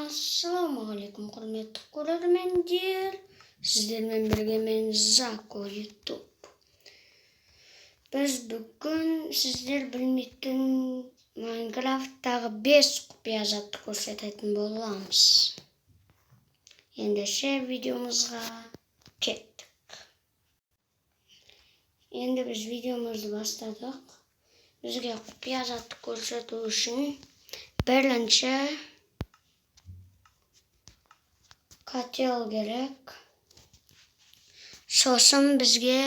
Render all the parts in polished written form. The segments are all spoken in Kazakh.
Ассалаумағалейкум, құрметті көрермендер. Сіздермен бірге мен Зако YouTube. Біз бүгін сіздер білмейтін Майнкрафттағы 5 құпия затты көрсететін боламыз. Ендеше видеомызға кеттік. Енді біз видеомызды бастадық. Бізге құпия затты көрсету үшін бірінші котел керек. Сосын бізге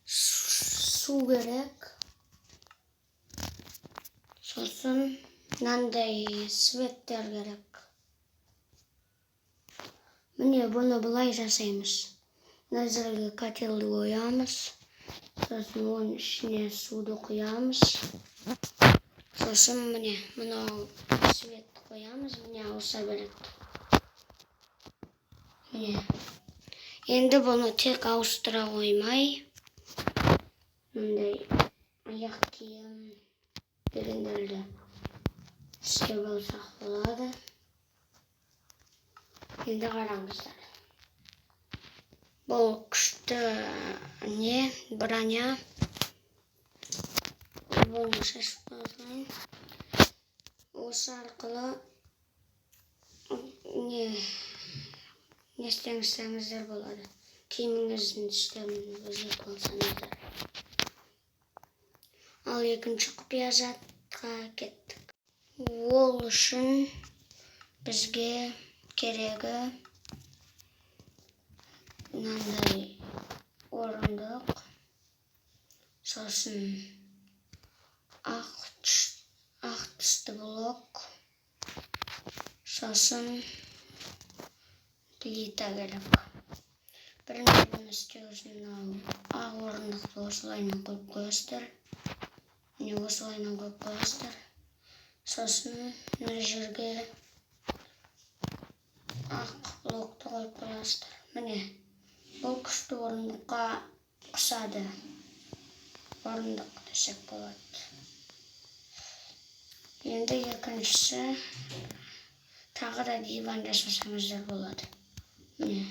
су керек. Сосын мынандай светтер керек. Міне бұны былай жасаймыз. Назіргі котелді қоямыз. Сосын оның ішіне суды құямыз. Сосын міне мынау светті қоямыз. Міне ауыса береді. Енді бұны тек ауыстыра қоймай, мындай аяқ киім дегендерді істеп алсақ болады. Енді қараңыздар. Бұл күшті броня. Бұны шешіп қойған. Осы арқылы не істеңіздер болады. Киіміңіздің түстерін өзгертіп алсаңыздар. Ал екінші құпия затқа кеттік. Ол үшін бізге керегі мынандай орындық, сосын ақ түсті блок, сосын плита керек. Бірінші бұны істеу үшін ақ орындықты осылайынан қойып қойасыздар. Міне осылайынан қойып қойасыздар. Сосын мына жерге ақ блокты қойып қойасыздар. Міне бұл күшті орындыққа ұқсады. Орындық десек болады. Енді екіншісі тағы да диван жасасаңыздар болады. Міне.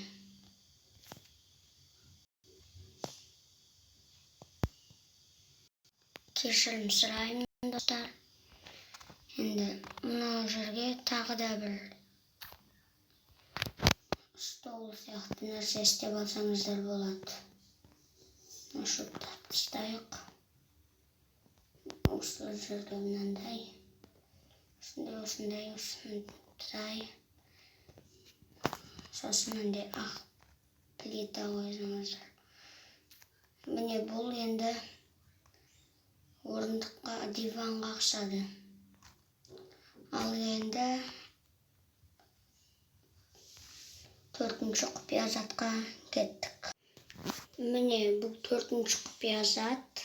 Кешірім сұраймын, достар. Енді мынау жерге тағы да бір стол сияқты нәрсе істеп алсаңыздар болады. Шөпті тастайық. Осы жерде мынандай. Осындай. Сосын мынандай ақ плита қойсаңыздар. Міне бұл енді орындыққа, диванға ұқсады. Ал енді төртінші құпия затқа кеттік. Міне бұл төртінші құпия зат.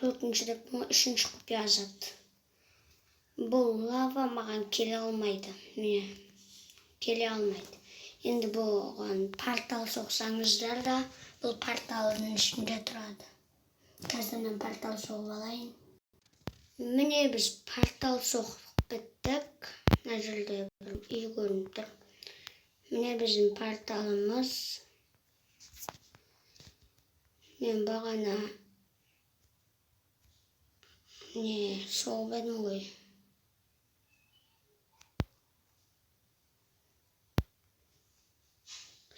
Үшінші құпия зат. Бұл лава маған келе алмайды. Міне, келе алмайды. Енді бұған портал соқсаңыздар да, бұл порталдың ішінде тұрады. Қазір мен портал соғып алайын. Міне біз портал соғып біттік. Мына жерде бір үй көрініп тұр. Міне біздің порталымыз. Мен бағана соғып едім ғой.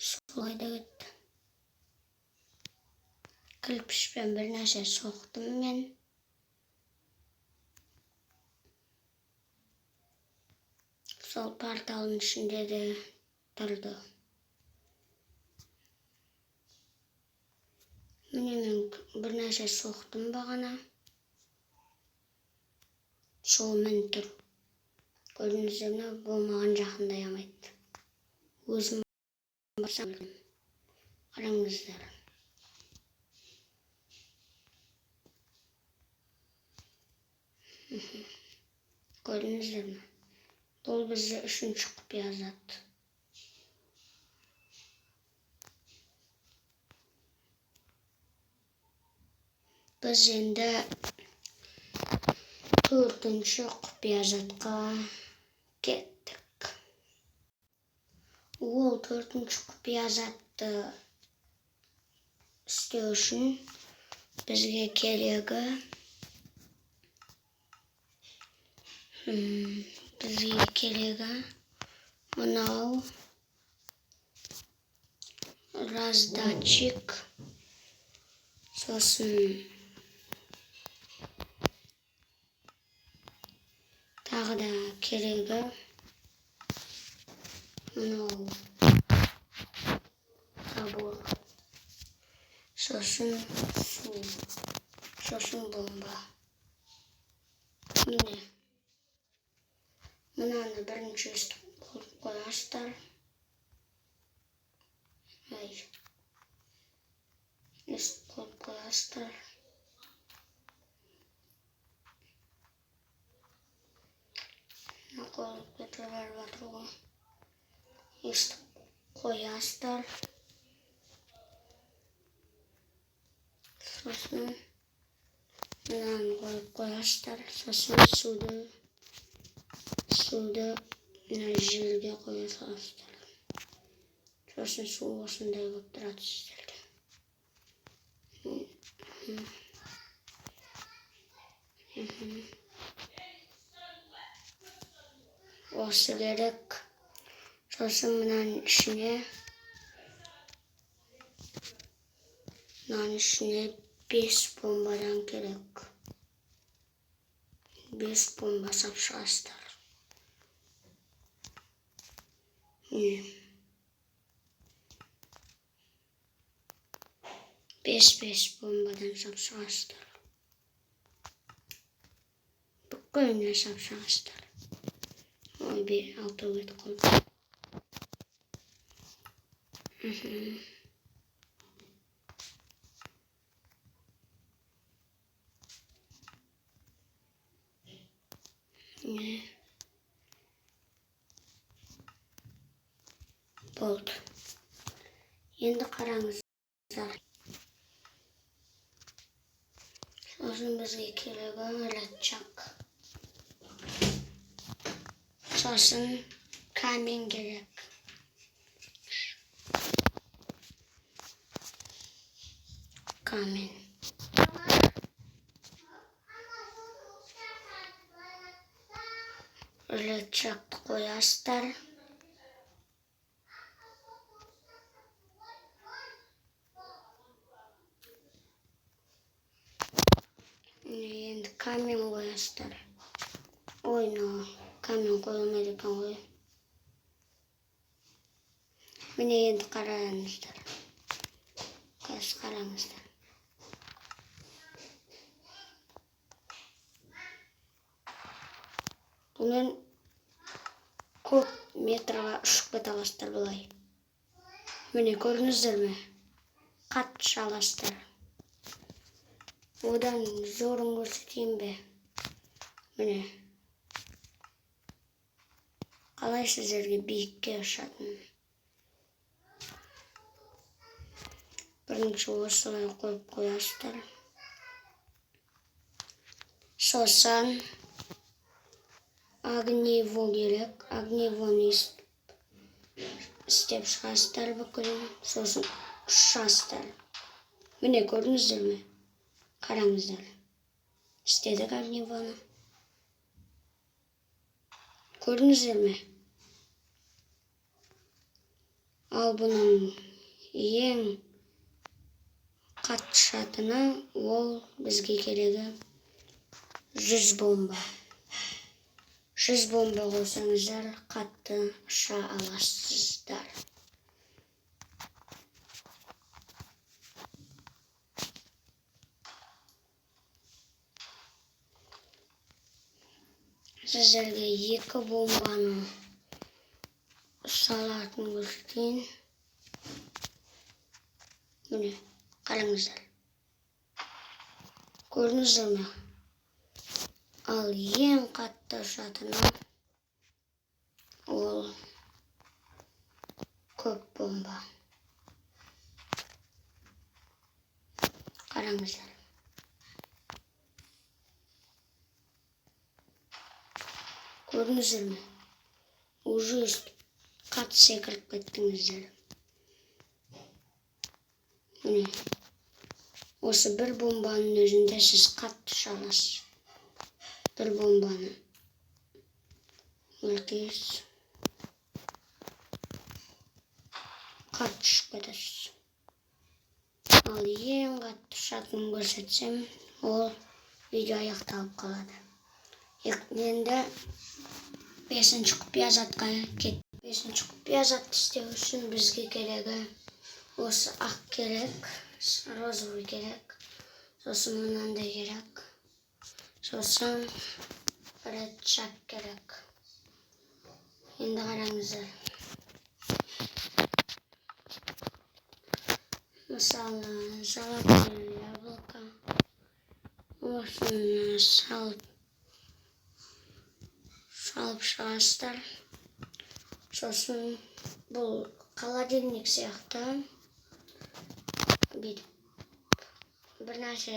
Солай да кетті. Кірпішпен бір нәрсе соқтым мен. Сол порталдың ішінде де тұрды. Міне мен бір нәрсе соқтым бағана. Сол мен тұр. Көрдіңіздер ме? Бұл маған жақындай алмайды. Өзім басам. Қараңыздар. Көрдіңіздер ме? Бұл бізде үшінші құпия зат. Biz endi 4 4-cü құпия затқа кеттік. Ол 4-cü құпия затты істеу үшін бізге керегі мынау раздатчик, сосын тағы да керегі мынау табор, сосын су, сосын бомба. Міне мынаны бірінші қойып қоясыздар. Қойып қоясыздар. Қойып кетіп бәрі жатыр ғой. Қоясыздар. Сосын мынаны қойып қоясыздар. Сосын суды желге қоя саласыздар. Сосын су осындай болып тұрады сіздерде. Осы керек. Сосын мынаның ішіне 5 бомбадан керек. 5 бомба сап шығасыздар. 5 бомбадан сап шығасыздар. Бүкіліне сап шығасыздар. Ой, 6 өт қойды. Болды. Енді қараңыздар. Сосын бізге керегі рычаг. Сосын камень керек. Камень. Рычагты қоясыздар. Енді камень қоясыздар. Ой, камень қойылмайды екен ғой. Міне енді қараңыздар. Қазір қараңыздар. Бұның көп метрға ұшып кете аласыздар бұлай. Міне көрдіңіздер ме? Қатты шаласыздар. Одан зорын көрсетейін бе? Міне. Қалай сіздерге биікке ұшатын? Бірінші осылай қойып қоясыздар. Сосын огниво керек. Огнивоны істеп шығасыздар бүкілін. Сосын ұшасыздар. Міне көрдіңіздер ме? Қараңыздар. Істедік огнивоны. Көрдіңіздер ме? Ал бұның ең қатты ұшатыны ол бізге керегі 100 бомба. 100 бомба қойсаңыздар қатты ұша аласыздар. Сіздерге 2 бомбаны салатын көрсетейін. Міне, қараңыздар. Көрдіңіздер ме? Ал ең қатты ұшатыны ол көп бомба. Қараңыздар. Көрдіңіздер ме? Уже қатты секіріп кеттіңіздер. Міне. Осы бір бомбаның өзінде сіз қатты ұша аласыз. Бір бомбаны. Өлкейсіз. Қатты ұшып кетесіз. Ал ең қатты ұшатынын көрсетсем, ол видео аяқталып қалады. Енді 5-ші құпия затқа кет. 5-ші құпия затты істеу үшін бізге керегі осы ақ керек, розовый керек, сосын мынандай керек, сосын ред шаг керек. Енді қараңыздар. Мысалы, золотое яблоко. Осыны салып шығасыздар. Сосын бұл холодильник сияқты. Bir нәрсе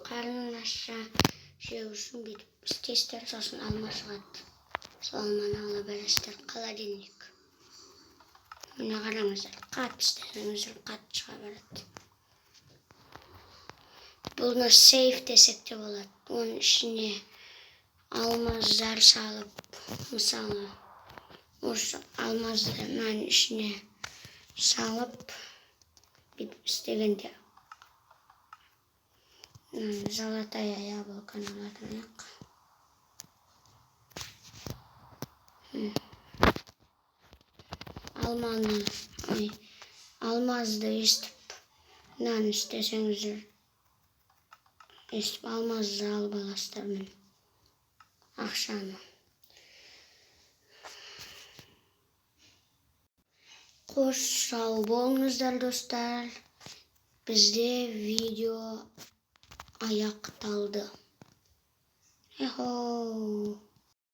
қарның ашса жеу үшін бүйтіп істейсіздер, сосын алма шығады. Сол алманы ала бересіздер. Холодильник. Міне қараңыздар, қатты істесеңіздер қатты шыға береді. Бұны сейф десек те болады. Оның ішіне алмаздар салып, мысалы, осы алмаздардың ішіне салып, бүйтіп істегенде золотое яблоконы алатын. Алмазды естіп, мынаны істесеңіздер, естіп алмазды алып аласыздар мен ақшаны. Қош сау болыңыздар достар. Бізде видео аяқталды.